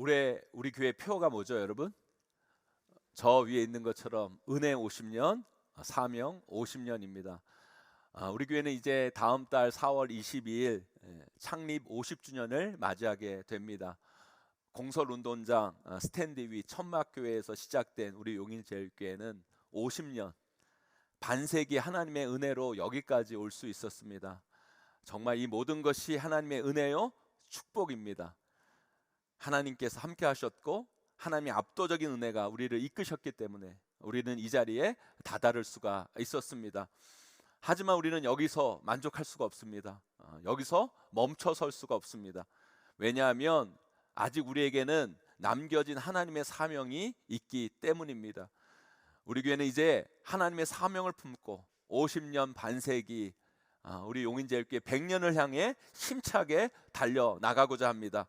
우리 교회 표가 뭐죠, 여러분? 저 위에 있는 것처럼 은혜 50년, 사명 50년입니다. 우리 교회는 이제 다음 달 4월 22일 창립 50주년을 맞이하게 됩니다. 공설운동장 스탠드 위 천막교회에서 시작된 우리 용인제일교회는 50년, 반세기 하나님의 은혜로 여기까지 올 수 있었습니다. 정말 이 모든 것이 하나님의 은혜요, 축복입니다. 하나님께서 함께 하셨고 하나님의 압도적인 은혜가 우리를 이끄셨기 때문에 우리는 이 자리에 다다를 수가 있었습니다. 하지만 우리는 여기서 만족할 수가 없습니다. 여기서 멈춰 설 수가 없습니다. 왜냐하면 아직 우리에게는 남겨진 하나님의 사명이 있기 때문입니다. 우리 교회는 이제 하나님의 사명을 품고 50년 반세기 우리 용인제일교회 100년을 향해 힘차게 달려나가고자 합니다.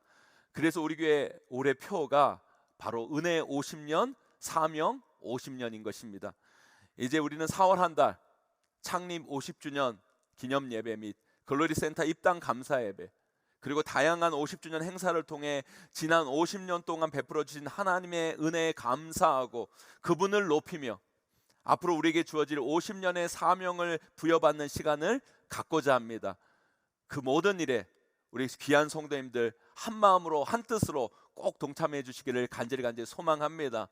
그래서 우리 교회 올해 표가 바로 은혜 50년, 사명 50년인 것입니다. 이제 우리는 4월 한 달 창립 50주년 기념 예배 및 글로리 센터 입당 감사 예배, 그리고 다양한 50주년 행사를 통해 지난 50년 동안 베풀어 주신 하나님의 은혜에 감사하고 그분을 높이며 앞으로 우리에게 주어질 50년의 사명을 부여받는 시간을 갖고자 합니다. 그 모든 일에 우리 귀한 성도님들 한 마음으로 한 뜻으로 꼭 동참해 주시기를 간절히 소망합니다.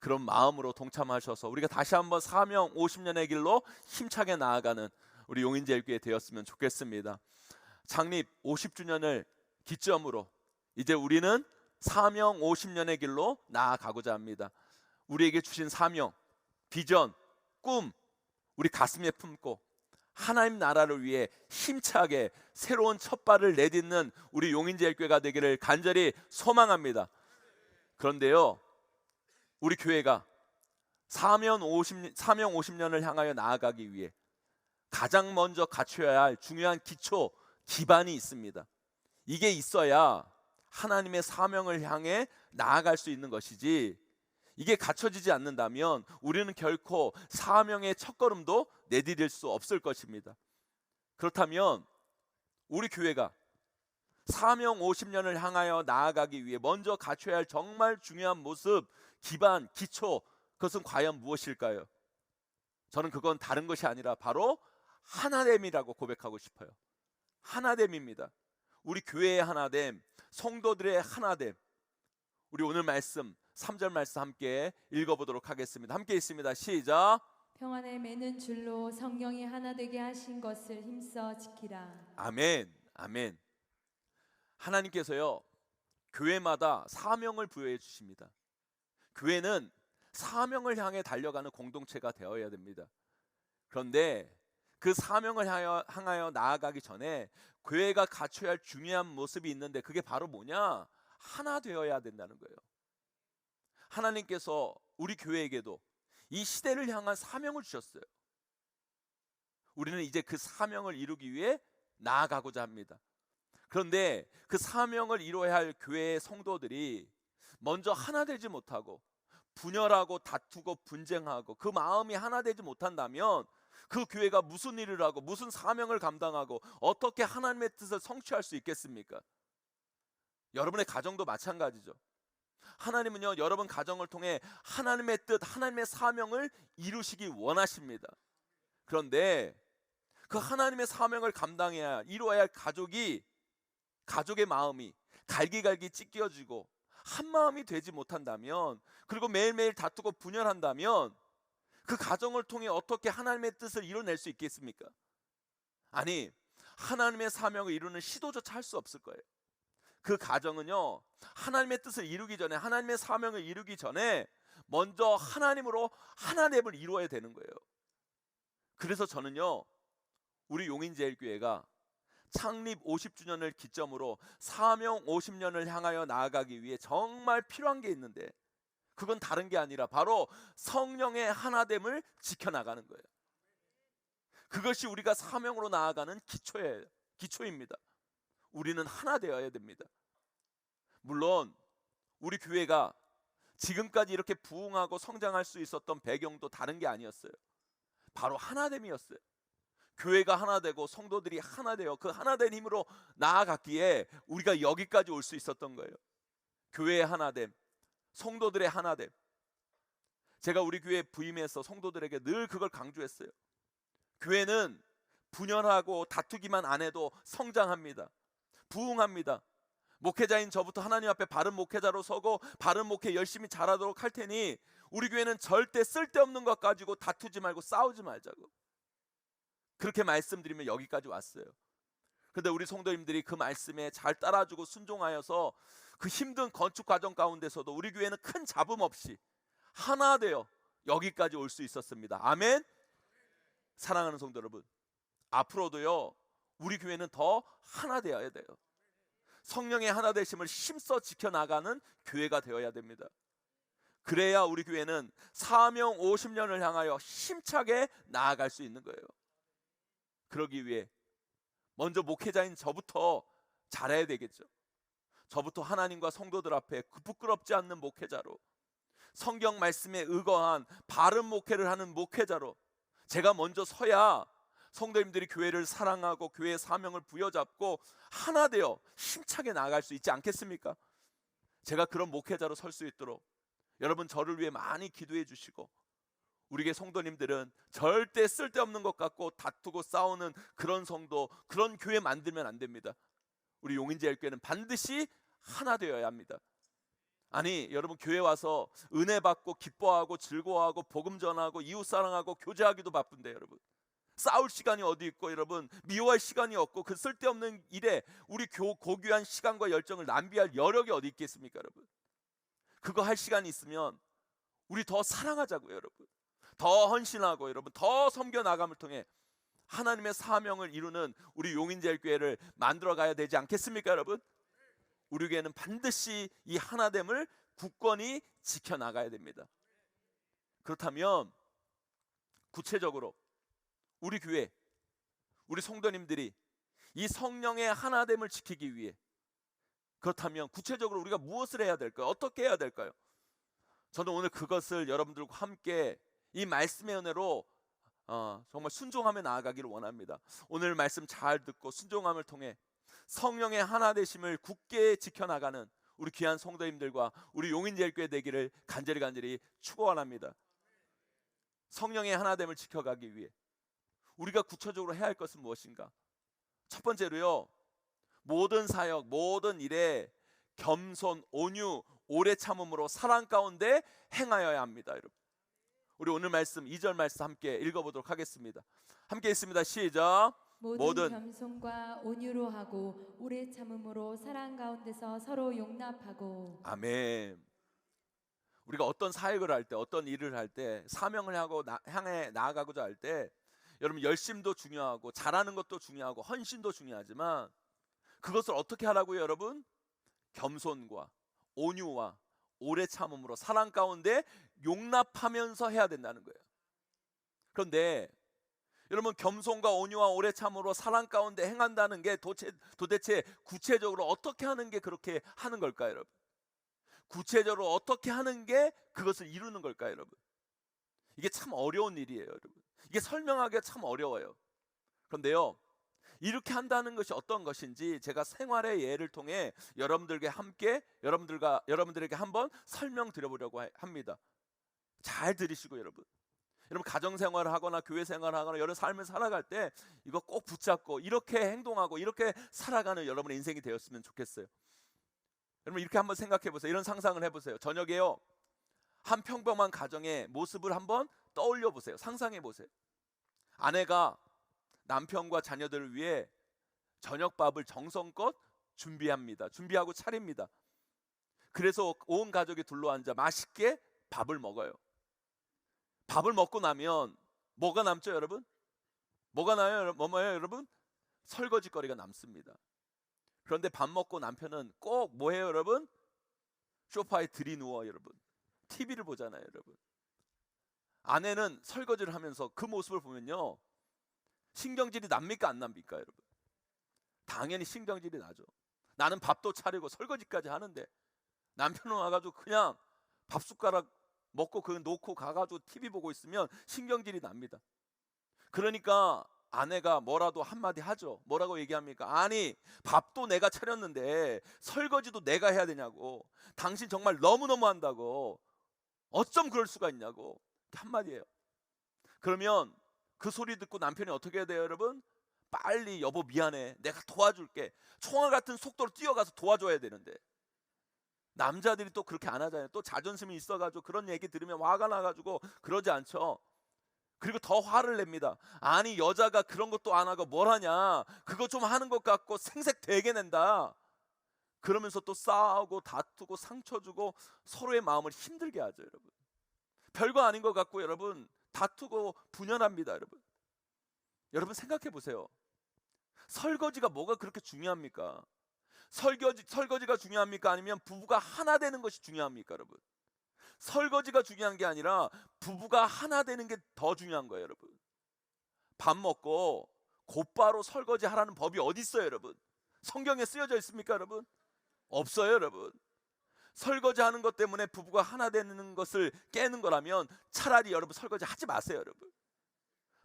그런 마음으로 동참하셔서 우리가 다시 한번 사명 50년의 길로 힘차게 나아가는 우리 용인제일교회 되었으면 좋겠습니다. 창립 50주년을 기점으로 이제 우리는 사명 50년의 길로 나아가고자 합니다. 우리에게 주신 사명, 비전, 꿈 우리 가슴에 품고 하나님 나라를 위해 힘차게 새로운 첫발을 내딛는 우리 용인제일교회가 되기를 간절히 소망합니다. 그런데요, 우리 교회가 사명 50년을 향하여 나아가기 위해 가장 먼저 갖춰야 할 중요한 기초, 기반이 있습니다. 이게 있어야 하나님의 사명을 향해 나아갈 수 있는 것이지, 이게 갖춰지지 않는다면 우리는 결코 사명의 첫걸음도 내디딜 수 없을 것입니다. 그렇다면 우리 교회가 사명 50년을 향하여 나아가기 위해 먼저 갖춰야 할 정말 중요한 모습, 기반, 기초, 그것은 과연 무엇일까요? 저는 그건 다른 것이 아니라 바로 하나됨이라고 고백하고 싶어요. 하나됨입니다. 우리 교회의 하나됨, 성도들의 하나됨. 우리 오늘 말씀 3절 말씀 함께 읽어보도록 하겠습니다. 함께 있습니다. 시작. 평안에 매는 줄로 성령이 하나 되게 하신 것을 힘써 지키라. 아멘. 아멘. 하나님께서요, 교회마다 사명을 부여해 주십니다. 교회는 사명을 향해 달려가는 공동체가 되어야 됩니다. 그런데 그 사명을 향하여 나아가기 전에 교회가 갖춰야 할 중요한 모습이 있는데 그게 바로 뭐냐? 하나 되어야 된다는 거예요. 하나님께서 우리 교회에게도 이 시대를 향한 사명을 주셨어요. 우리는 이제 그 사명을 이루기 위해 나아가고자 합니다. 그런데 그 사명을 이루어야 할 교회의 성도들이 먼저 하나 되지 못하고 분열하고 다투고 분쟁하고 그 마음이 하나 되지 못한다면 그 교회가 무슨 일을 하고 무슨 사명을 감당하고 어떻게 하나님의 뜻을 성취할 수 있겠습니까? 여러분의 가정도 마찬가지죠. 하나님은요, 여러분 가정을 통해 하나님의 뜻, 하나님의 사명을 이루시기 원하십니다. 그런데 그 하나님의 사명을 감당해야, 이루어야 할 가족의 마음이 갈기갈기 찢겨지고 한 마음이 되지 못한다면, 그리고 매일매일 다투고 분열한다면 그 가정을 통해 어떻게 하나님의 뜻을 이뤄낼 수 있겠습니까? 아니, 하나님의 사명을 이루는 시도조차 할 수 없을 거예요. 그 가정은요, 하나님의 뜻을 이루기 전에, 하나님의 사명을 이루기 전에 먼저 하나님으로 하나됨을 이루어야 되는 거예요. 그래서 저는요, 우리 용인제일교회가 창립 50주년을 기점으로 사명 50년을 향하여 나아가기 위해 정말 필요한 게 있는데, 그건 다른 게 아니라 바로 성령의 하나됨을 지켜나가는 거예요. 그것이 우리가 사명으로 나아가는 기초입니다. 우리는 하나 되어야 됩니다. 물론 우리 교회가 지금까지 이렇게 부흥하고 성장할 수 있었던 배경도 다른 게 아니었어요. 바로 하나됨이었어요. 교회가 하나 되고 성도들이 하나 되어 그 하나 된 힘으로 나아갔기에 우리가 여기까지 올 수 있었던 거예요. 교회의 하나됨, 성도들의 하나됨. 제가 우리 교회 부임해서 성도들에게 늘 그걸 강조했어요. 교회는 분열하고 다투기만 안 해도 성장합니다. 부흥합니다. 목회자인 저부터 하나님 앞에 바른 목회자로 서고 바른 목회 열심히 잘하도록 할 테니 우리 교회는 절대 쓸데없는 것 가지고 다투지 말고 싸우지 말자고 그렇게 말씀드리면 여기까지 왔어요. 그런데 우리 성도님들이 그 말씀에 잘 따라주고 순종하여서 그 힘든 건축 과정 가운데서도 우리 교회는 큰 잡음 없이 하나 되어 여기까지 올 수 있었습니다. 아멘. 사랑하는 성도 여러분, 앞으로도요 우리 교회는 더 하나 되어야 돼요. 성령의 하나 되심을 힘써 지켜나가는 교회가 되어야 됩니다. 그래야 우리 교회는 사명 50년을 향하여 힘차게 나아갈 수 있는 거예요. 그러기 위해 먼저 목회자인 저부터 잘해야 되겠죠. 저부터 하나님과 성도들 앞에 부끄럽지 않는 목회자로, 성경 말씀에 의거한 바른 목회를 하는 목회자로 제가 먼저 서야 성도님들이 교회를 사랑하고 교회의 사명을 부여잡고 하나 되어 힘차게 나아갈 수 있지 않겠습니까? 제가 그런 목회자로 설 수 있도록 여러분 저를 위해 많이 기도해 주시고, 우리의 성도님들은 절대 쓸데없는 것 같고 다투고 싸우는 그런 성도, 그런 교회 만들면 안 됩니다. 우리 용인제일교회는 반드시 하나 되어야 합니다. 아니 여러분, 교회 와서 은혜 받고 기뻐하고 즐거워하고 복음 전하고 이웃 사랑하고 교제하기도 바쁜데 여러분 싸울 시간이 어디 있고, 여러분 미워할 시간이 없고 그 쓸데없는 일에 우리 고귀한 시간과 열정을 낭비할 여력이 어디 있겠습니까? 여러분 그거 할 시간이 있으면 우리 더 사랑하자고요. 여러분 더 헌신하고 여러분 더 섬겨 나감을 통해 하나님의 사명을 이루는 우리 용인제일교회를 만들어 가야 되지 않겠습니까? 여러분 우리 교회는 반드시 이 하나됨을 굳건히 지켜나가야 됩니다. 그렇다면 구체적으로 우리 교회, 우리 성도님들이 이 성령의 하나됨을 지키기 위해, 그렇다면 구체적으로 우리가 무엇을 해야 될까요? 어떻게 해야 될까요? 저는 오늘 그것을 여러분들과 함께 이 말씀의 은혜로 정말 순종하며 나아가기를 원합니다. 오늘 말씀 잘 듣고 순종함을 통해 성령의 하나 되심을 굳게 지켜나가는 우리 귀한 성도님들과 우리 용인제일교회 되기를 간절히 축원합니다. 성령의 하나됨을 지켜가기 위해 우리가 구체적으로 해야 할 것은 무엇인가? 첫 번째로요, 모든 사역, 모든 일에 겸손, 온유, 오래 참음으로 사랑 가운데 행하여야 합니다. 여러분 우리 오늘 말씀 2절 말씀 함께 읽어보도록 하겠습니다. 함께 읽습니다. 시작. 모든 겸손과 온유로 하고 오래 참음으로 사랑 가운데서 서로 용납하고. 아멘. 우리가 어떤 사역을 할 때, 어떤 일을 할 때, 사명을 하고 향해 나아가고자 할 때 여러분 열심도 중요하고 잘하는 것도 중요하고 헌신도 중요하지만 그것을 어떻게 하라고요? 여러분 겸손과 온유와 오래 참음으로 사랑 가운데 용납하면서 해야 된다는 거예요. 그런데 여러분 겸손과 온유와 오래 참음으로 사랑 가운데 행한다는 게 도대체 구체적으로 어떻게 하는 게 그렇게 하는 걸까요? 여러분 구체적으로 어떻게 하는 게 그것을 이루는 걸까요? 여러분 이게 참 어려운 일이에요. 여러분 이게 설명하기가 참 어려워요. 그런데요 이렇게 한다는 것이 어떤 것인지 제가 생활의 예를 통해 여러분들에게 한번 설명드려보려고 합니다. 잘 들으시고 여러분 가정생활을 하거나 교회 생활을 하거나 여러 삶을 살아갈 때 이거 꼭 붙잡고 이렇게 행동하고 이렇게 살아가는 여러분의 인생이 되었으면 좋겠어요. 여러분 이렇게 한번 생각해 보세요. 이런 상상을 해보세요. 저녁에요 한 평범한 가정의 모습을 한번 떠올려 보세요. 상상해 보세요. 아내가 남편과 자녀들을 위해 저녁밥을 정성껏 준비하고 차립니다. 그래서 온 가족이 둘러앉아 맛있게 밥을 먹어요. 밥을 먹고 나면 뭐가 남죠, 여러분? 뭐가 나요, 여러분? 설거지거리가 남습니다. 그런데 밥 먹고 남편은 꼭 뭐해요, 여러분? 소파에 들이누워 여러분 TV를 보잖아요, 여러분. 아내는 설거지를 하면서 그 모습을 보면요 신경질이 납니까 안 납니까? 여러분 당연히 신경질이 나죠. 나는 밥도 차리고 설거지까지 하는데 남편은 와가지고 그냥 밥숟가락 먹고 그 놓고 가가지고 TV 보고 있으면 신경질이 납니다. 그러니까 아내가 뭐라도 한마디 하죠. 뭐라고 얘기합니까? 아니, 밥도 내가 차렸는데 설거지도 내가 해야 되냐고. 당신 정말 너무너무 한다고. 어쩜 그럴 수가 있냐고. 한마디예요. 그러면 그 소리 듣고 남편이 어떻게 해야 돼요, 여러분? 빨리 여보 미안해, 내가 도와줄게. 총알 같은 속도로 뛰어가서 도와줘야 되는데 남자들이 또 그렇게 안 하잖아요. 또 자존심이 있어가지고 그런 얘기 들으면 화가 나가지고 그러지 않죠. 그리고 더 화를 냅니다. 아니, 여자가 그런 것도 안 하고 뭘 하냐, 그거 좀 하는 것 같고 생색 되게 낸다. 그러면서 또 싸우고 다투고 상처 주고 서로의 마음을 힘들게 하죠, 여러분. 별거 아닌 것 같고 여러분 다투고 분열합니다, 여러분. 여러분 생각해 보세요. 설거지가 뭐가 그렇게 중요합니까? 설거지가 중요합니까? 아니면 부부가 하나 되는 것이 중요합니까, 여러분? 설거지가 중요한 게 아니라 부부가 하나 되는 게 더 중요한 거예요, 여러분. 밥 먹고 곧바로 설거지 하라는 법이 어디 있어요, 여러분? 성경에 쓰여져 있습니까, 여러분? 없어요, 여러분. 설거지 하는 것 때문에 부부가 하나 되는 것을 깨는 거라면 차라리 여러분 설거지 하지 마세요, 여러분.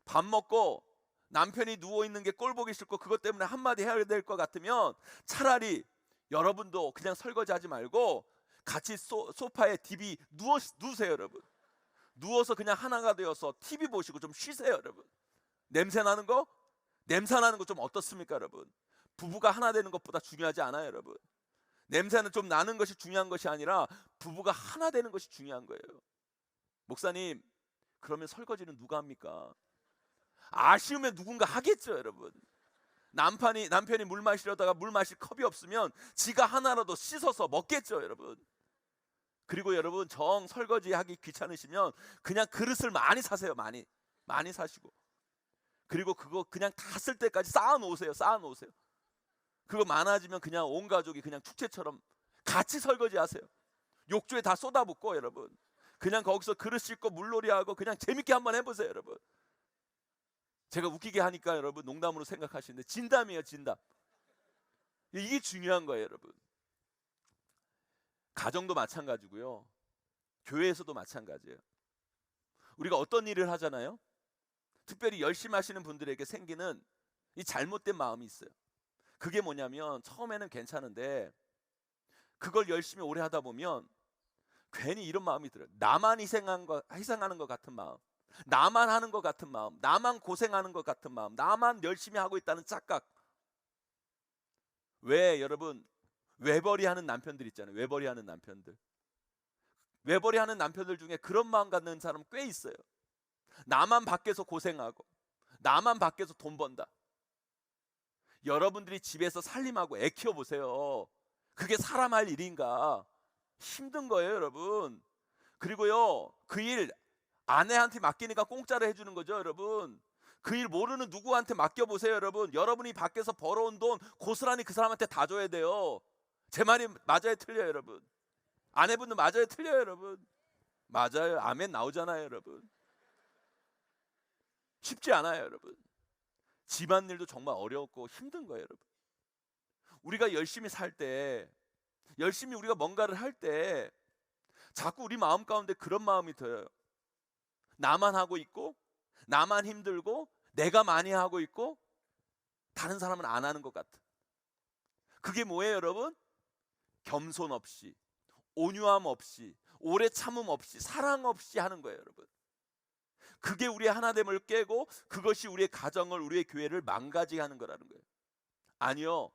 밥 먹고 남편이 누워 있는 게 꼴 보기 싫고 그것 때문에 한마디 해야 될 것 같으면 차라리 여러분도 그냥 설거지 하지 말고 같이 소파에 TV 누우세요, 여러분. 누워서 그냥 하나가 되어서 TV 보시고 좀 쉬세요, 여러분. 냄새 나는 거 좀 어떻습니까, 여러분? 부부가 하나 되는 것보다 중요하지 않아요, 여러분. 냄새는 좀 나는 것이 중요한 것이 아니라 부부가 하나 되는 것이 중요한 거예요. 목사님, 그러면 설거지는 누가 합니까? 아쉬우면 누군가 하겠죠, 여러분. 남편이 물 마시려다가 물 마실 컵이 없으면 지가 하나라도 씻어서 먹겠죠, 여러분. 그리고 여러분 정 설거지 하기 귀찮으시면 그냥 그릇을 많이 사세요. 많이 사시고, 그리고 그거 그냥 다 쓸 때까지 쌓아 놓으세요. 그거 많아지면 그냥 온 가족이 그냥 축제처럼 같이 설거지 하세요. 욕조에 다 쏟아붓고 여러분 그냥 거기서 그릇 씻고 물놀이하고 그냥 재밌게 한번 해보세요, 여러분. 제가 웃기게 하니까 여러분 농담으로 생각하시는데 진담이에요, 진담. 이게 중요한 거예요, 여러분. 가정도 마찬가지고요. 교회에서도 마찬가지예요. 우리가 어떤 일을 하잖아요. 특별히 열심히 하시는 분들에게 생기는 이 잘못된 마음이 있어요. 그게 뭐냐면 처음에는 괜찮은데 그걸 열심히 오래 하다 보면 괜히 이런 마음이 들어요. 나만 희생하는 것 같은 마음, 나만 하는 것 같은 마음, 나만 고생하는 것 같은 마음, 나만 열심히 하고 있다는 착각. 왜 여러분 외벌이하는 남편들 있잖아요. 외벌이하는 남편들 중에 그런 마음 갖는 사람 꽤 있어요. 나만 밖에서 고생하고 나만 밖에서 돈 번다. 여러분들이 집에서 살림하고 애 키워보세요. 그게 사람 할 일인가? 힘든 거예요, 여러분. 그리고요, 그 일 아내한테 맡기니까 공짜로 해주는 거죠, 여러분. 그 일 모르는 누구한테 맡겨보세요, 여러분. 여러분이 밖에서 벌어온 돈 고스란히 그 사람한테 다 줘야 돼요. 제 말이 맞아요, 틀려요, 여러분? 아내분도 맞아요, 틀려요, 여러분? 맞아요. 아멘 나오잖아요, 여러분. 쉽지 않아요, 여러분. 집안일도 정말 어렵고 힘든 거예요, 여러분. 우리가 열심히 살 때, 열심히 우리가 뭔가를 할 때 자꾸 우리 마음 가운데 그런 마음이 들어요. 나만 하고 있고 나만 힘들고 내가 많이 하고 있고 다른 사람은 안 하는 것 같아. 그게 뭐예요, 여러분? 겸손 없이, 온유함 없이, 오래 참음 없이, 사랑 없이 하는 거예요, 여러분. 그게 우리의 하나됨을 깨고 그것이 우리의 가정을, 우리의 교회를 망가지게 하는 거라는 거예요. 아니요.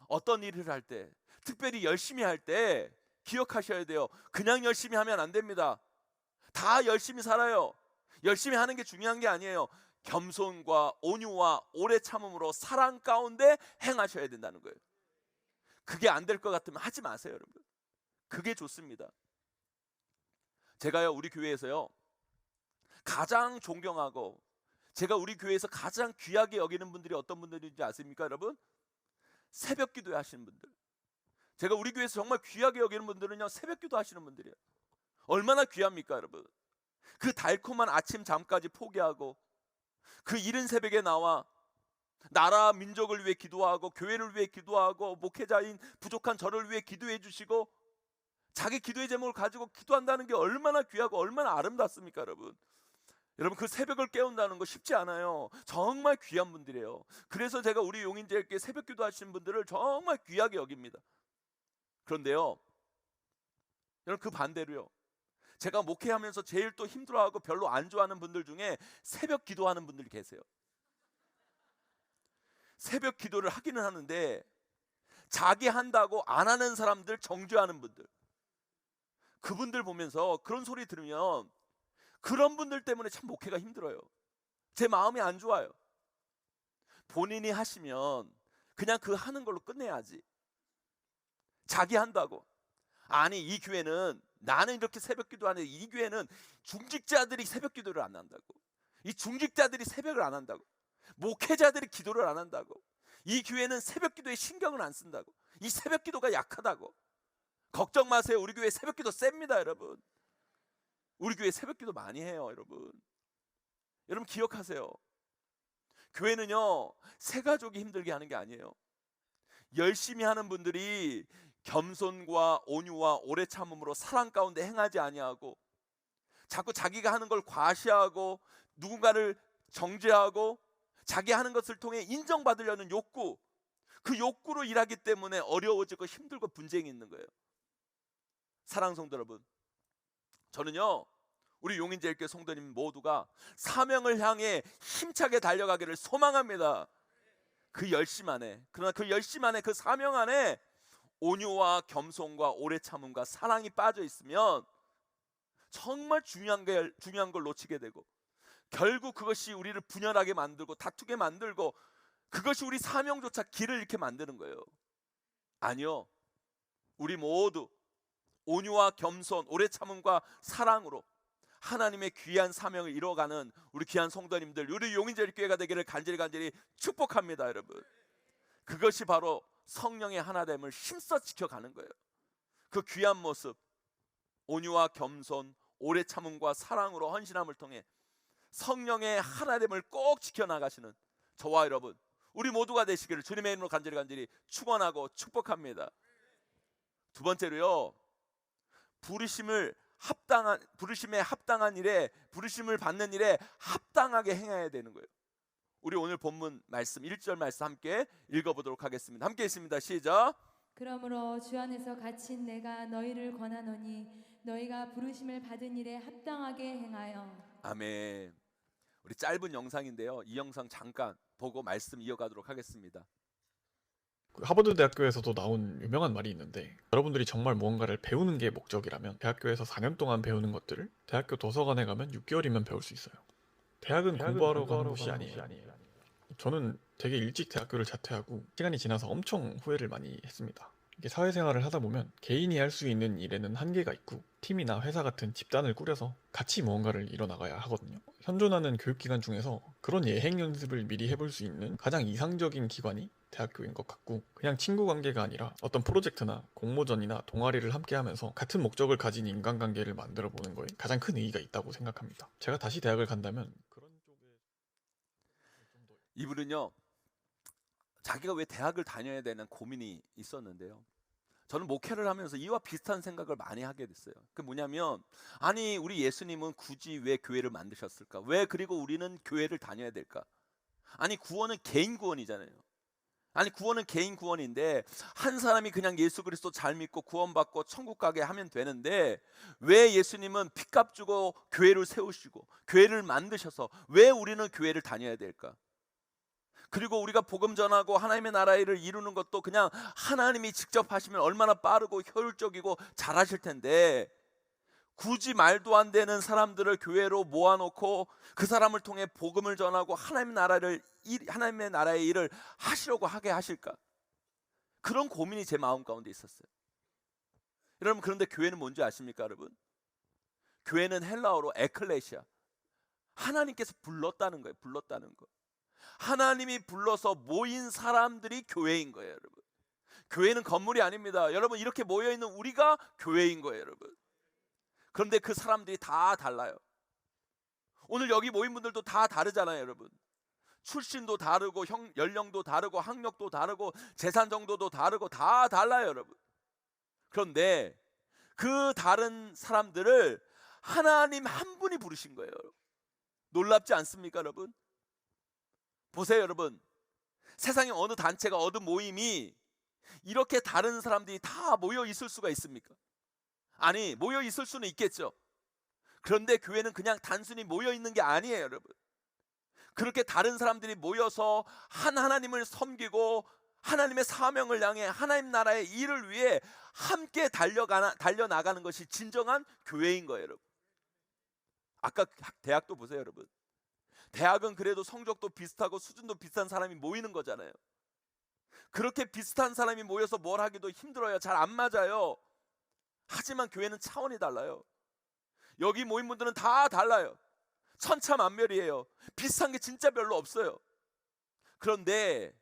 어떤 일을 할 때, 특별히 열심히 할 때 기억하셔야 돼요. 그냥 열심히 하면 안 됩니다. 다 열심히 살아요. 열심히 하는 게 중요한 게 아니에요. 겸손과 온유와 오래 참음으로 사랑 가운데 행하셔야 된다는 거예요. 그게 안 될 것 같으면 하지 마세요, 여러분. 그게 좋습니다. 제가요, 우리 교회에서요 가장 존경하고 제가 우리 교회에서 가장 귀하게 여기는 분들이 어떤 분들인지 아십니까, 여러분? 새벽 기도 하시는 분들. 제가 우리 교회에서 정말 귀하게 여기는 분들은요, 새벽 기도 하시는 분들이에요. 얼마나 귀합니까, 여러분? 그 달콤한 아침 잠까지 포기하고 그 이른 새벽에 나와 나라 민족을 위해 기도하고 교회를 위해 기도하고 목회자인 부족한 저를 위해 기도해 주시고 자기 기도의 제목을 가지고 기도한다는 게 얼마나 귀하고 얼마나 아름답습니까, 여러분? 여러분, 그 새벽을 깨운다는 거 쉽지 않아요. 정말 귀한 분들이에요. 그래서 제가 우리 용인제일교회 새벽 기도하시는 분들을 정말 귀하게 여깁니다. 그런데요, 여러분, 그 반대로요, 제가 목회하면서 제일 또 힘들어하고 별로 안 좋아하는 분들 중에 새벽 기도하는 분들이 계세요. 새벽 기도를 하기는 하는데 자기 한다고 안 하는 사람들 정죄하는 분들, 그분들 보면서 그런 소리 들으면 그런 분들 때문에 참 목회가 힘들어요. 제 마음이 안 좋아요. 본인이 하시면 그냥 그 하는 걸로 끝내야지. 자기 한다고. 아니, 이 교회는 나는 이렇게 새벽 기도하는데 이 교회는 중직자들이 새벽 기도를 안 한다고. 이 중직자들이 새벽을 안 한다고. 목회자들이 기도를 안 한다고. 이 교회는 새벽 기도에 신경을 안 쓴다고. 이 새벽 기도가 약하다고. 걱정 마세요. 우리 교회 새벽 기도 셉니다, 여러분. 우리 교회 새벽 기도 많이 해요, 여러분. 여러분 기억하세요. 교회는요, 새 가족이 힘들게 하는 게 아니에요. 열심히 하는 분들이 겸손과 온유와 오래 참음으로 사랑 가운데 행하지 아니하고 자꾸 자기가 하는 걸 과시하고 누군가를 정죄하고 자기 하는 것을 통해 인정받으려는 욕구, 그 욕구로 일하기 때문에 어려워지고 힘들고 분쟁이 있는 거예요. 사랑하는 성도 여러분, 저는요, 우리 용인제일교회 성도님 모두가 사명을 향해 힘차게 달려가기를 소망합니다. 그 열심 안에, 그러나 그 열심 안에, 그 사명 안에 온유와 겸손과 오래 참음과 사랑이 빠져 있으면 정말 중요한 걸 놓치게 되고, 결국 그것이 우리를 분열하게 만들고 다투게 만들고, 그것이 우리 사명조차 길을 잃게 만드는 거예요. 아니요, 우리 모두 온유와 겸손, 오래 참음과 사랑으로 하나님의 귀한 사명을 이뤄가는 우리 귀한 성도님들, 우리 용인제일교회가 되기를 간절히 축복합니다, 여러분. 그것이 바로 성령의 하나됨을 힘써 지켜가는 거예요. 그 귀한 모습, 온유와 겸손, 오래 참음과 사랑으로 헌신함을 통해 성령의 하나됨을 꼭 지켜나가시는 저와 여러분, 우리 모두가 되시기를 주님의 이름으로 간절히 축원하고 축복합니다. 두 번째로요, 부르심에 합당한 일에, 부르심을 받는 일에 합당하게 행해야 되는 거예요. 우리 오늘 본문 말씀 1절 말씀 함께 읽어보도록 하겠습니다. 함께 있습니다. 시작. 그러므로 주 안에서 갇힌 내가 너희를 권하노니 너희가 부르심을 받은 일에 합당하게 행하여. 아멘. 우리 짧은 영상인데요, 이 영상 잠깐 보고 말씀 이어가도록 하겠습니다. 하버드 대학교에서도 나온 유명한 말이 있는데, 여러분들이 정말 무언가를 배우는 게 목적이라면 대학교에서 4년 동안 배우는 것들을 대학교 도서관에 가면 6개월이면 배울 수 있어요. 대학은 공부하러 가는 곳이 아니에요. 저는 되게 일찍 대학교를 자퇴하고 시간이 지나서 엄청 후회를 많이 했습니다. 이게 사회생활을 하다 보면 개인이 할 수 있는 일에는 한계가 있고 팀이나 회사 같은 집단을 꾸려서 같이 무언가를 이뤄나가야 하거든요. 현존하는 교육기관 중에서 그런 예행 연습을 미리 해볼 수 있는 가장 이상적인 기관이 대학교인 것 같고, 그냥 친구 관계가 아니라 어떤 프로젝트나 공모전이나 동아리를 함께 하면서 같은 목적을 가진 인간관계를 만들어 보는 거에 가장 큰 의의가 있다고 생각합니다. 제가 다시 대학을 간다면 그런 쪽에 좀 더... 이분은요, 자기가 왜 대학을 다녀야 되는 고민이 있었는데요, 저는 목회를 하면서 이와 비슷한 생각을 많이 하게 됐어요. 그 뭐냐면, 아니 우리 예수님은 굳이 왜 교회를 만드셨을까? 왜 그리고 우리는 교회를 다녀야 될까? 아니 구원은 개인 구원이잖아요. 아니 구원은 개인 구원인데 한 사람이 그냥 예수 그리스도 잘 믿고 구원받고 천국 가게 하면 되는데, 왜 예수님은 핏값 주고 교회를 세우시고 교회를 만드셔서 왜 우리는 교회를 다녀야 될까? 그리고 우리가 복음 전하고 하나님의 나라의 일을 이루는 것도 그냥 하나님이 직접 하시면 얼마나 빠르고 효율적이고 잘하실 텐데, 굳이 말도 안 되는 사람들을 교회로 모아놓고 그 사람을 통해 복음을 전하고 하나님의 나라의 일을 하시려고 하게 하실까? 그런 고민이 제 마음 가운데 있었어요. 여러분, 그런데 교회는 뭔지 아십니까, 여러분? 교회는 헬라어로 에클레시아, 하나님께서 불렀다는 거예요. 불렀다는 거. 하나님이 불러서 모인 사람들이 교회인 거예요, 여러분. 교회는 건물이 아닙니다. 여러분, 이렇게 모여있는 우리가 교회인 거예요, 여러분. 그런데 그 사람들이 다 달라요. 오늘 여기 모인 분들도 다 다르잖아요, 여러분. 출신도 다르고 연령도 다르고 학력도 다르고 재산 정도도 다르고 다 달라요, 여러분. 그런데 그 다른 사람들을 하나님 한 분이 부르신 거예요. 놀랍지 않습니까, 여러분? 보세요, 여러분. 세상에 어느 단체가 어느 모임이 이렇게 다른 사람들이 다 모여 있을 수가 있습니까? 아니, 모여 있을 수는 있겠죠. 그런데 교회는 그냥 단순히 모여 있는 게 아니에요, 여러분. 그렇게 다른 사람들이 모여서 한 하나님을 섬기고 하나님의 사명을 향해 하나님 나라의 일을 위해 함께 달려나가는 것이 진정한 교회인 거예요, 여러분. 아까 대학도 보세요, 여러분. 대학은 그래도 성적도 비슷하고 수준도 비슷한 사람이 모이는 거잖아요. 그렇게 비슷한 사람이 모여서 뭘 하기도 힘들어요. 잘 안 맞아요. 하지만 교회는 차원이 달라요. 여기 모인 분들은 다 달라요. 천차만별이에요. 비슷한 게 진짜 별로 없어요. 그런데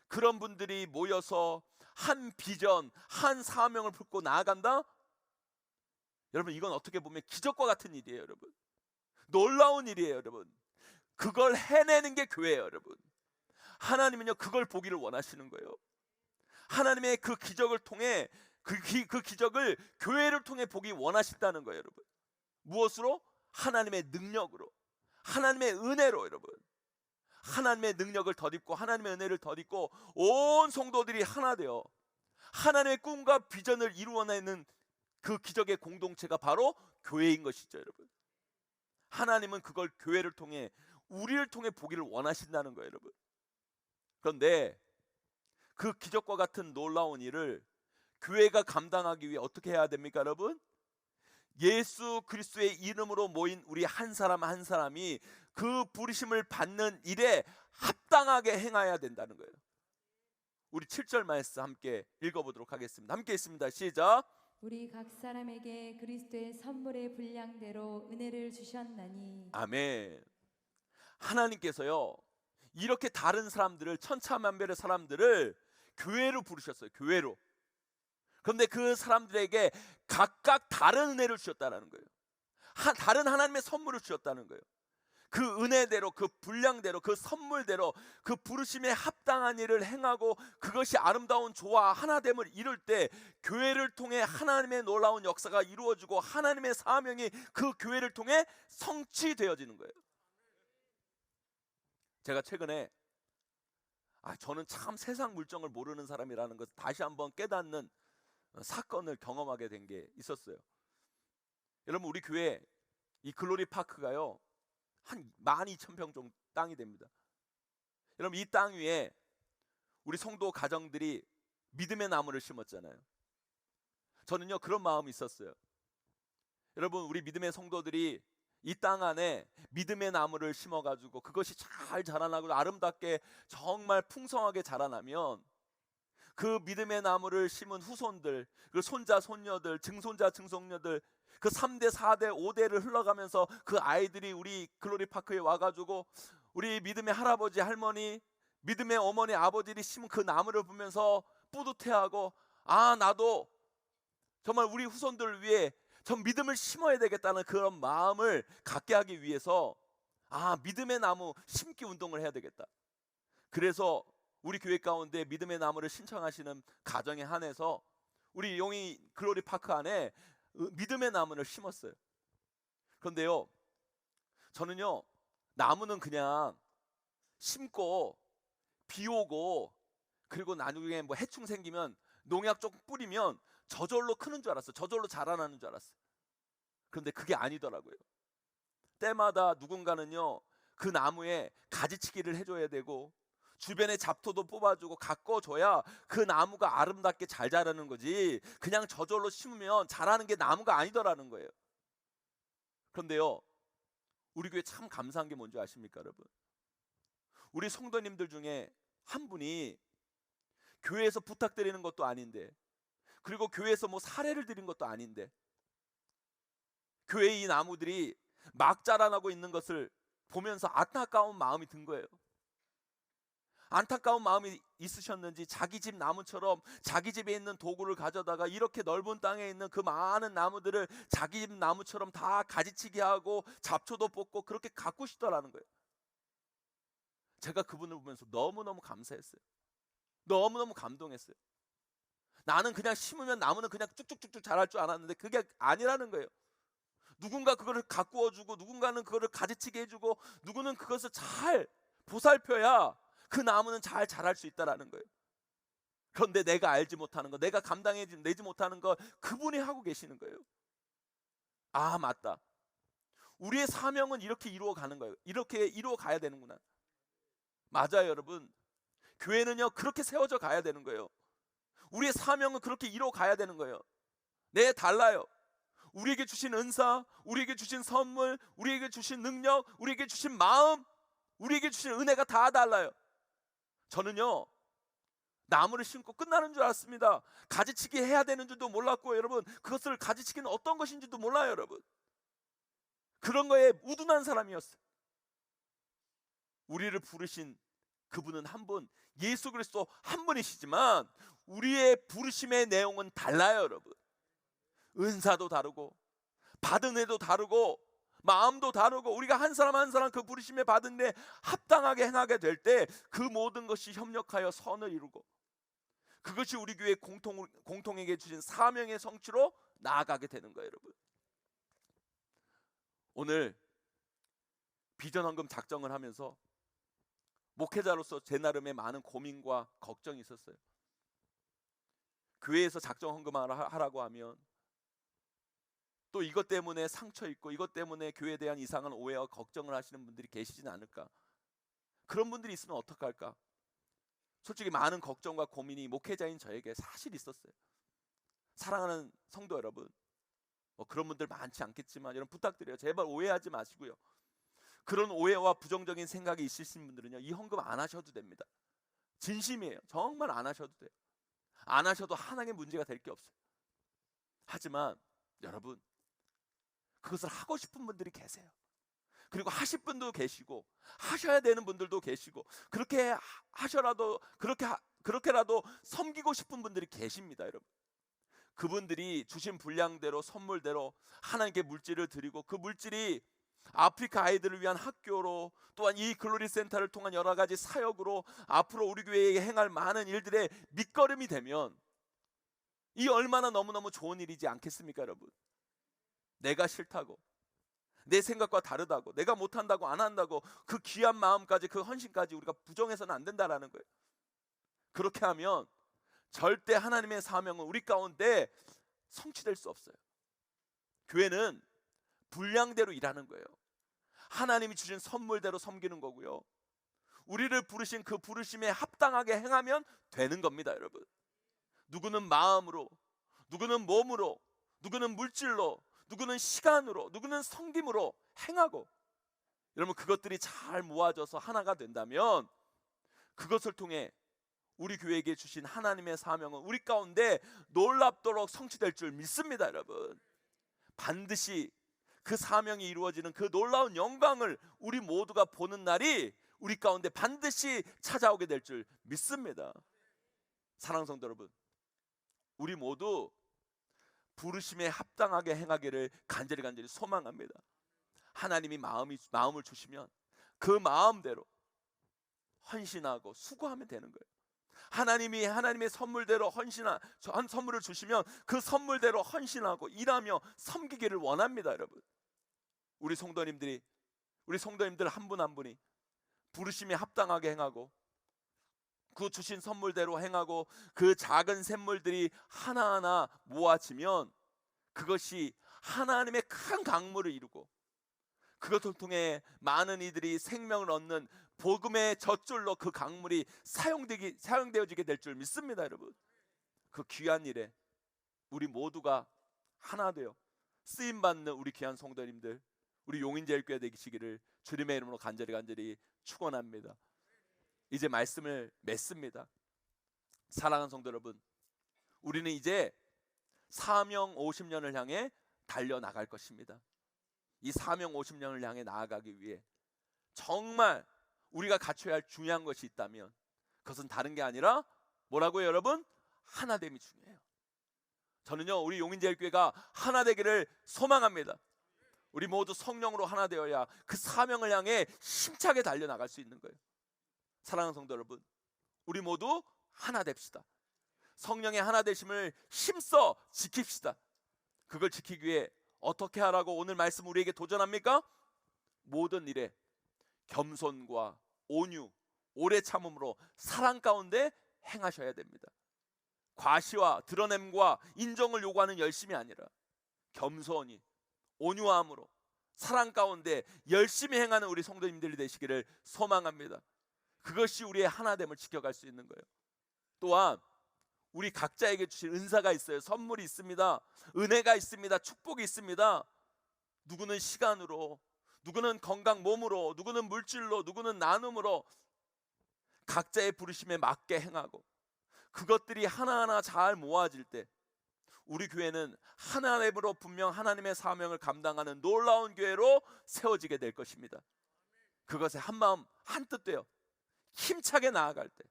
그런 분들이 모여서 한 비전, 한 사명을 품고 나아간다? 여러분, 이건 어떻게 보면 기적과 같은 일이에요, 여러분. 놀라운 일이에요, 여러분. 그걸 해내는 게 교회예요, 여러분. 하나님은요, 그걸 보기를 원하시는 거예요. 하나님의 그 기적을 통해 그 기적을 교회를 통해 보기 원하신다는 거예요, 여러분. 무엇으로? 하나님의 능력으로, 하나님의 은혜로, 여러분. 하나님의 능력을 덧입고 하나님의 은혜를 덧입고 온 성도들이 하나 되어 하나님의 꿈과 비전을 이루어내는 그 기적의 공동체가 바로 교회인 것이죠, 여러분. 하나님은 그걸 교회를 통해, 우리를 통해 보기를 원하신다는 거예요, 여러분. 그런데 그 기적과 같은 놀라운 일을 교회가 감당하기 위해 어떻게 해야 됩니까, 여러분? 예수 그리스도의 이름으로 모인 우리 한 사람 한 사람이 그 부르심을 받는 일에 합당하게 행해야 된다는 거예요. 우리 7절 말씀 함께 읽어보도록 하겠습니다. 함께 있습니다. 시작. 우리 각 사람에게 그리스도의 선물의 분량대로 은혜를 주셨나니. 아멘. 하나님께서요, 이렇게 다른 사람들을, 천차만별의 사람들을 교회로 부르셨어요. 교회로. 그런데 그 사람들에게 각각 다른 은혜를 주셨다는 거예요. 다른 하나님의 선물을 주셨다는 거예요. 그 은혜대로, 그 분량대로, 그 선물대로 그 부르심에 합당한 일을 행하고 그것이 아름다운 조화 하나됨을 이룰 때 교회를 통해 하나님의 놀라운 역사가 이루어지고 하나님의 사명이 그 교회를 통해 성취되어지는 거예요. 제가 최근에 저는 참 세상 물정을 모르는 사람이라는 것을 다시 한번 깨닫는 사건을 경험하게 된 게 있었어요. 여러분, 우리 교회 이 글로리 파크가요, 한 12,000평 정도 땅이 됩니다. 여러분, 이 땅 위에 우리 성도 가정들이 믿음의 나무를 심었잖아요. 저는요, 그런 마음이 있었어요. 여러분, 우리 믿음의 성도들이 이 땅 안에 믿음의 나무를 심어가지고 그것이 잘 자라나고 아름답게 정말 풍성하게 자라나면 그 믿음의 나무를 심은 후손들, 그 손자, 손녀들, 증손자, 증손녀들, 그 3대, 4대, 5대를 흘러가면서 그 아이들이 우리 글로리 파크에 와가지고 우리 믿음의 할아버지, 할머니, 믿음의 어머니, 아버지들이 심은 그 나무를 보면서 뿌듯해하고, 나도 정말 우리 후손들을 위해 전 믿음을 심어야 되겠다는 그런 마음을 갖게 하기 위해서 믿음의 나무 심기 운동을 해야 되겠다. 그래서 우리 교회 가운데 믿음의 나무를 신청하시는 가정에 한해서 우리 용인 글로리 파크 안에 믿음의 나무를 심었어요. 그런데요, 저는요, 나무는 그냥 심고 비 오고 그리고 나중에 뭐 해충 생기면 농약 조금 뿌리면 저절로 크는 줄 알았어요. 저절로 자라나는 줄 알았어요. 그런데 그게 아니더라고요. 때마다 누군가는요, 그 나무에 가지치기를 해줘야 되고 주변에 잡초도 뽑아주고 가꿔줘야 그 나무가 아름답게 잘 자라는 거지, 그냥 저절로 심으면 자라는 게 나무가 아니더라는 거예요. 그런데요, 우리 교회 참 감사한 게 뭔지 아십니까, 여러분? 우리 성도님들 중에 한 분이 교회에서 부탁드리는 것도 아닌데, 그리고 교회에서 뭐 사례를 드린 것도 아닌데, 교회의 이 나무들이 막 자라나고 있는 것을 보면서 안타까운 마음이 든 거예요. 안타까운 마음이 있으셨는지 자기 집 나무처럼 자기 집에 있는 도구를 가져다가 이렇게 넓은 땅에 있는 그 많은 나무들을 자기 집 나무처럼 다 가지치기 하고 잡초도 뽑고 그렇게 가꾸시더라는 거예요. 제가 그분을 보면서 너무너무 감사했어요. 너무너무 감동했어요. 나는 그냥 심으면 나무는 그냥 쭉쭉쭉쭉 자랄 줄 알았는데 그게 아니라는 거예요. 누군가 그거를 가꾸어 주고, 누군가는 그거를 가지치게 해주고, 누구는 그것을 잘 보살펴야 그 나무는 잘 자랄 수 있다라는 거예요. 그런데 내가 알지 못하는 거, 내가 감당해내지 못하는 거 그분이 하고 계시는 거예요. 아, 맞다. 우리의 사명은 이렇게 이루어가는 거예요. 이렇게 이루어가야 되는구나. 맞아요, 여러분. 교회는요, 그렇게 세워져 가야 되는 거예요. 우리의 사명은 그렇게 이루어가야 되는 거예요. 네, 달라요. 우리에게 주신 은사, 우리에게 주신 선물, 우리에게 주신 능력, 우리에게 주신 마음, 우리에게 주신 은혜가 다 달라요. 저는요, 나무를 심고 끝나는 줄 알았습니다. 가지치기 해야 되는 줄도 몰랐고, 여러분, 그것을 가지치기는 어떤 것인지도 몰라요, 여러분. 그런 거에 우둔한 사람이었어요. 우리를 부르신 그분은 한 분, 예수 그리스도 한 분이시지만 우리의 부르심의 내용은 달라요, 여러분. 은사도 다르고, 받은 애도 다르고, 마음도 다르고, 우리가 한 사람 한 사람 그 부르심에 받은 데 합당하게 행하게 될 때 그 모든 것이 협력하여 선을 이루고, 그것이 우리 교회 공통에게 주신 사명의 성취로 나아가게 되는 거예요, 여러분. 오늘 비전 헌금 작정을 하면서 목회자로서 제 나름의 많은 고민과 걱정이 있었어요. 교회에서 작정 헌금을 하라고 하면 또 이것 때문에 상처 있고, 이것 때문에 교회에 대한 이상한 오해와 걱정을 하시는 분들이 계시진 않을까? 그런 분들이 있으면 어떡할까? 솔직히 많은 걱정과 고민이 목회자인 저에게 사실 있었어요. 사랑하는 성도 여러분, 그런 분들 많지 않겠지만 여러분 부탁드려요. 제발 오해하지 마시고요. 그런 오해와 부정적인 생각이 있으신 분들은요, 이 헌금 안 하셔도 됩니다. 진심이에요. 정말 안 하셔도 돼요. 안 하셔도 하나님의 문제가 될 게 없어요. 하지만 여러분, 그것을 하고 싶은 분들이 계세요. 그리고 하실 분도 계시고, 하셔야 되는 분들도 계시고, 그렇게 하셔라도 그렇게라도 섬기고 싶은 분들이 계십니다, 여러분. 그분들이 주신 분량대로, 선물대로 하나님께 물질을 드리고, 그 물질이 아프리카 아이들을 위한 학교로, 또한 이 글로리 센터를 통한 여러 가지 사역으로 앞으로 우리 교회에 행할 많은 일들의 밑거름이 되면 이 얼마나 너무너무 좋은 일이지 않겠습니까, 여러분? 내가 싫다고, 내 생각과 다르다고, 내가 못한다고, 안 한다고, 그 귀한 마음까지, 그 헌신까지 우리가 부정해서는 안 된다라는 거예요. 그렇게 하면 절대 하나님의 사명은 우리 가운데 성취될 수 없어요. 교회는 분량대로 일하는 거예요. 하나님이 주신 선물대로 섬기는 거고요. 우리를 부르신 그 부르심에 합당하게 행하면 되는 겁니다, 여러분. 누구는 마음으로, 누구는 몸으로, 누구는 물질로, 누구는 시간으로, 누구는 섬김으로 행하고, 여러분 그것들이 잘 모아져서 하나가 된다면 그것을 통해 우리 교회에게 주신 하나님의 사명은 우리 가운데 놀랍도록 성취될 줄 믿습니다, 여러분. 반드시 그 사명이 이루어지는 그 놀라운 영광을 우리 모두가 보는 날이 우리 가운데 반드시 찾아오게 될 줄 믿습니다. 사랑하는 성도 여러분, 우리 모두 부르심에 합당하게 행하기를 간절히 소망합니다. 하나님이 마음을 주시면 그 마음대로 헌신하고 수고하면 되는 거예요. 하나님이 하나님의 선물대로 선물을 주시면 그 선물대로 헌신하고 일하며 섬기기를 원합니다, 여러분. 우리 성도님들 한 분 한 분이 부르심에 합당하게 행하고, 그 주신 선물대로 행하고, 그 작은 샘물들이 하나하나 모아지면 그것이 하나님의 큰 강물을 이루고, 그것을 통해 많은 이들이 생명을 얻는 복음의 젖줄로 그 강물이 사용되어지게 될 줄 믿습니다, 여러분. 그 귀한 일에 우리 모두가 하나 되어 쓰임받는 우리 귀한 성도님들, 우리 용인제일교회 되시기를 주님의 이름으로 간절히 축원합니다. 이제 말씀을 맺습니다. 사랑하는 성도 여러분, 우리는 이제 사명 50년을 향해 달려나갈 것입니다. 이 사명 50년을 향해 나아가기 위해 정말 우리가 갖춰야 할 중요한 것이 있다면 그것은 다른 게 아니라 뭐라고요, 여러분? 하나됨이 중요해요. 저는요, 우리 용인제일교회가 하나 되기를 소망합니다. 우리 모두 성령으로 하나 되어야 그 사명을 향해 힘차게 달려나갈 수 있는 거예요. 사랑하는 성도 여러분, 우리 모두 하나 됩시다. 성령의 하나 되심을 힘써 지킵시다. 그걸 지키기 위해 어떻게 하라고 오늘 말씀 우리에게 도전합니까? 모든 일에 겸손과 온유, 오래 참음으로 사랑 가운데 행하셔야 됩니다. 과시와 드러냄과 인정을 요구하는 열심이 아니라 겸손히 온유함으로 사랑 가운데 열심히 행하는 우리 성도님들이 되시기를 소망합니다. 그것이 우리의 하나됨을 지켜갈 수 있는 거예요. 또한 우리 각자에게 주신 은사가 있어요. 선물이 있습니다. 은혜가 있습니다. 축복이 있습니다. 누구는 시간으로, 누구는 건강 몸으로, 누구는 물질로, 누구는 나눔으로 각자의 부르심에 맞게 행하고 그것들이 하나하나 잘 모아질 때 우리 교회는 하나님으로 분명 하나님의 사명을 감당하는 놀라운 교회로 세워지게 될 것입니다. 그것에 한마음 한뜻 되어 힘차게 나아갈 때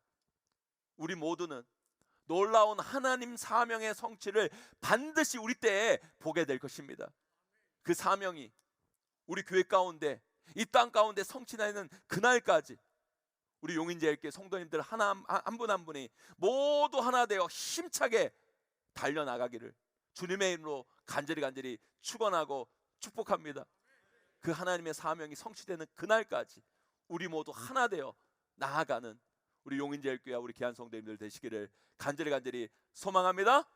우리 모두는 놀라운 하나님 사명의 성취를 반드시 우리 때에 보게 될 것입니다. 그 사명이 우리 교회 가운데 이 땅 가운데 성취되는 그날까지 우리 용인제일교회 성도님들 한 분 한 분이 모두 하나 되어 힘차게 달려나가기를 주님의 이름으로 간절히 축원하고 축복합니다. 그 하나님의 사명이 성취되는 그날까지 우리 모두 하나 되어 나아가는 우리 용인제일교회와 우리 귀한 성도님들 되시기를 간절히 소망합니다.